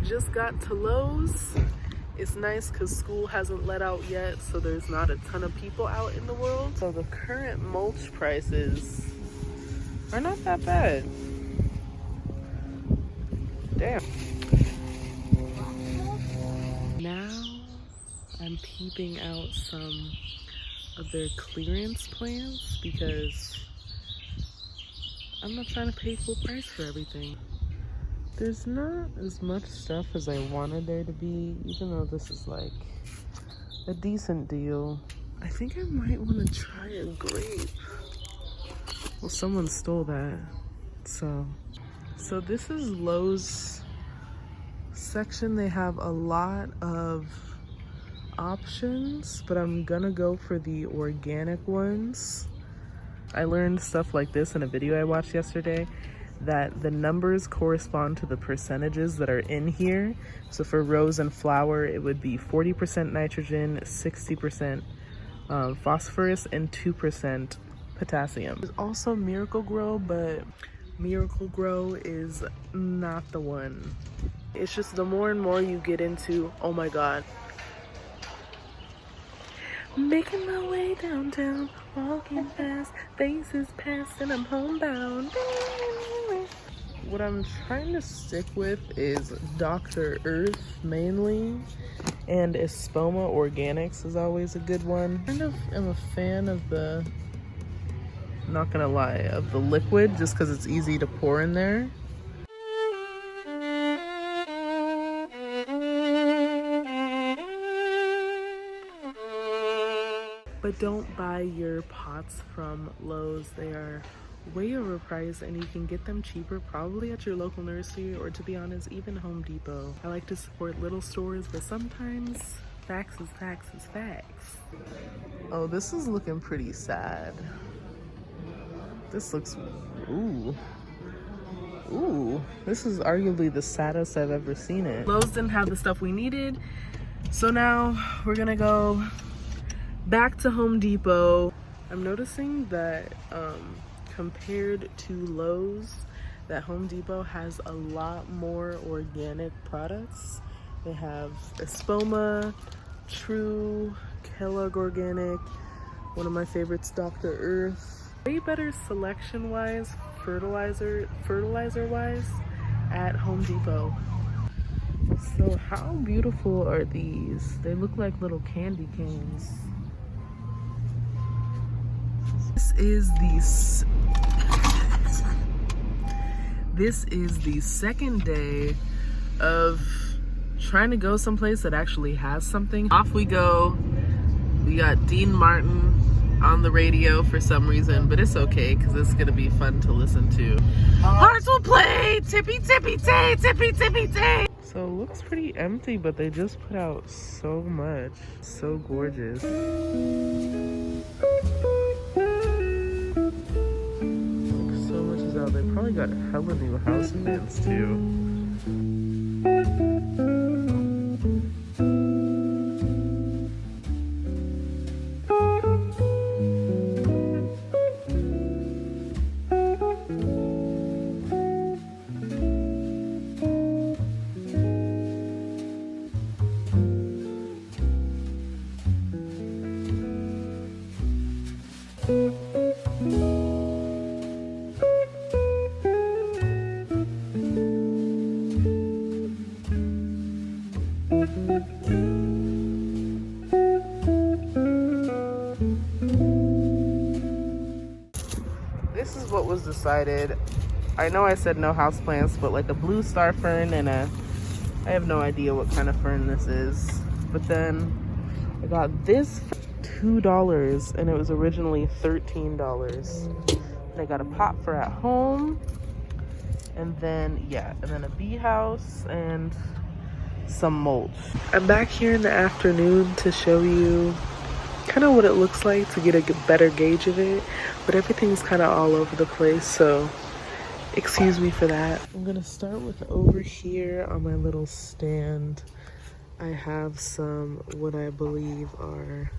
just got to Lowe's. It's nice because school hasn't let out yet, so there's not a ton of people out in the world. So the current mulch prices are not that bad. Damn. Now I'm peeping out some of their clearance plans because I'm not trying to pay full price for everything. There's not as much stuff as I wanted there to be, even though this is like a decent deal. I think I might want to try a grape. Well, someone stole that. So this is Lowe's section. They have a lot of options, but I'm gonna go for the organic ones. I learned stuff like this in a video I watched yesterday, that the numbers correspond to the percentages that are in here. So for rose and flower, it would be 40% nitrogen, 60% phosphorus, and 2% potassium. There's also Miracle Grow, but Miracle Grow is not the one. It's just the more and more you get into, oh my God. Making my way downtown, walking fast, faces past, and I'm homebound. What I'm trying to stick with is Dr. Earth mainly, and Espoma Organics is always a good one. I kind of am a fan of the, not gonna lie, of the liquid just because it's easy to pour in there. But don't buy your pots from Lowe's. They are way overpriced and you can get them cheaper probably at your local nursery, or to be honest, even Home Depot. I like to support little stores, but sometimes facts is facts is facts. Oh, this is looking pretty sad. This looks, ooh. Ooh, this is arguably the saddest I've ever seen it. Lowe's didn't have the stuff we needed, so now we're gonna go back to Home Depot. I'm noticing that compared to Lowe's, that Home Depot has a lot more organic products. They have Espoma, True, Kellogg Organic, one of my favorites, Dr. Earth. Way better selection-wise, fertilizer-wise at Home Depot. So how beautiful are these? They look like little candy canes. This is the second day of trying to go someplace that actually has something. Off we go. We got Dean Martin on the radio for some reason, but it's okay because it's gonna be fun to listen to. Hearts will play, tippy tippy tay, tippy tippy tay. So it looks pretty empty, but they just put out so much. So gorgeous. They probably got hella new house plants too. This is what was decided. I know I said no houseplants, but like a blue star fern and I have no idea what kind of fern this is. But then I got this for $2 and it was originally $13. And I got a pot for at home. And then, yeah, and then a bee house and some mulch. I'm back here in the afternoon to show you kind of what it looks like, to get a better gauge of it, but everything's kind of all over the place, so excuse me for that. I'm gonna start with over here on my little stand. I have some what I believe are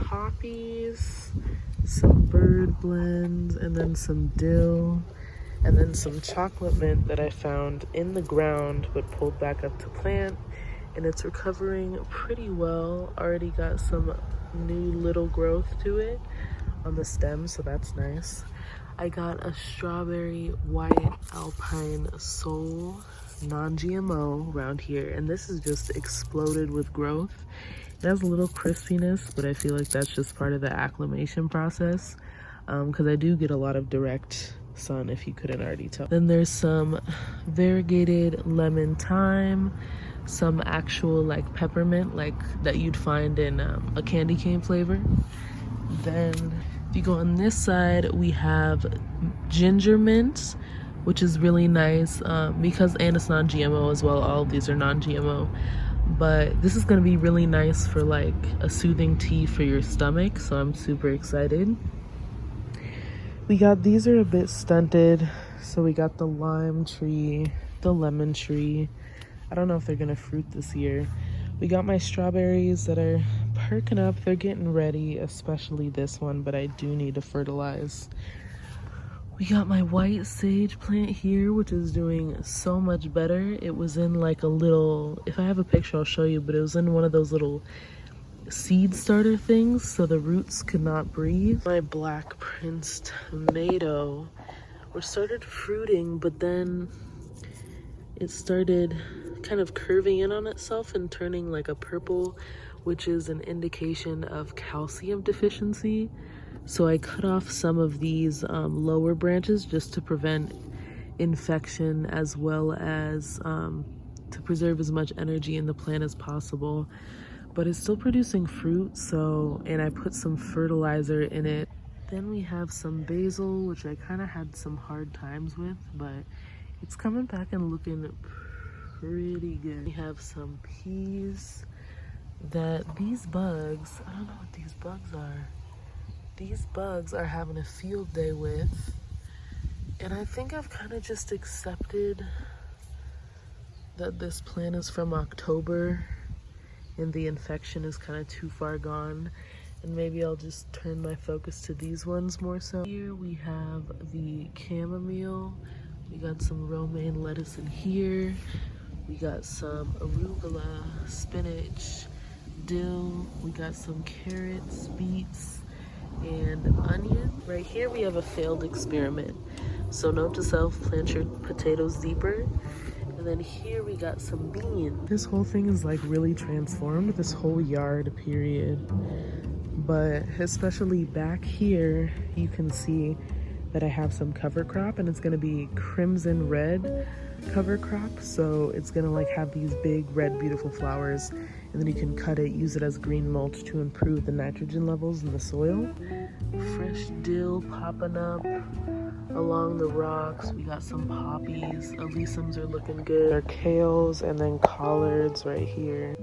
poppies, some bird blends, and then some dill. And then some chocolate mint that I found in the ground but pulled back up to plant, and it's recovering pretty well. Already got some new little growth to it on the stem, so that's nice. I got a strawberry white alpine soul non-GMO around here, and this is just exploded with growth. It has a little crispiness, but I feel like that's just part of the acclimation process, because I do get a lot of direct sun, if you couldn't already tell. Then there's some variegated lemon thyme, some actual like peppermint, like that you'd find in a candy cane flavor. Then if you go on this side, we have ginger mint, which is really nice, because, and it's non-GMO as well. All of these are non-GMO, but this is going to be really nice for like a soothing tea for your stomach, so I'm super excited. We got, these are a bit stunted, so we got the lime tree, the lemon tree. I don't know if they're gonna fruit this year. We got my strawberries that are perking up. They're getting ready, especially this one, but I do need to fertilize. We got my white sage plant here, which is doing so much better. It was in like a little, if I have a picture I'll show you, but it was in one of those little seed starter things, so the roots could not breathe. My black prince tomato, which started fruiting, but then it started kind of curving in on itself and turning like a purple, which is an indication of calcium deficiency. So I cut off some of these lower branches just to prevent infection, as well as to preserve as much energy in the plant as possible. But it's still producing fruit, so, and I put some fertilizer in it. Then we have some basil, which I kind of had some hard times with, but it's coming back and looking pretty good. We have some peas that these bugs, I don't know what these bugs are. These bugs are having a field day with, and I think I've kind of just accepted that this plant is from October and the infection is kind of too far gone, and maybe I'll just turn my focus to these ones more so. Here we have the chamomile. We got some romaine lettuce in here. We got some arugula, spinach, dill. We got some carrots, beets, and onion. Right here we have a failed experiment. So note to self, plant your potatoes deeper. And then here we got some beans. This whole thing is like really transformed, this whole yard period. But especially back here, you can see that I have some cover crop, and it's gonna be crimson red cover crop. So it's gonna like have these big red beautiful flowers, and then you can cut it, use it as green mulch to improve the nitrogen levels in the soil. Fresh dill popping up along the rocks. We got some poppies. Alyssums are looking good. Our kales, and then collards right here.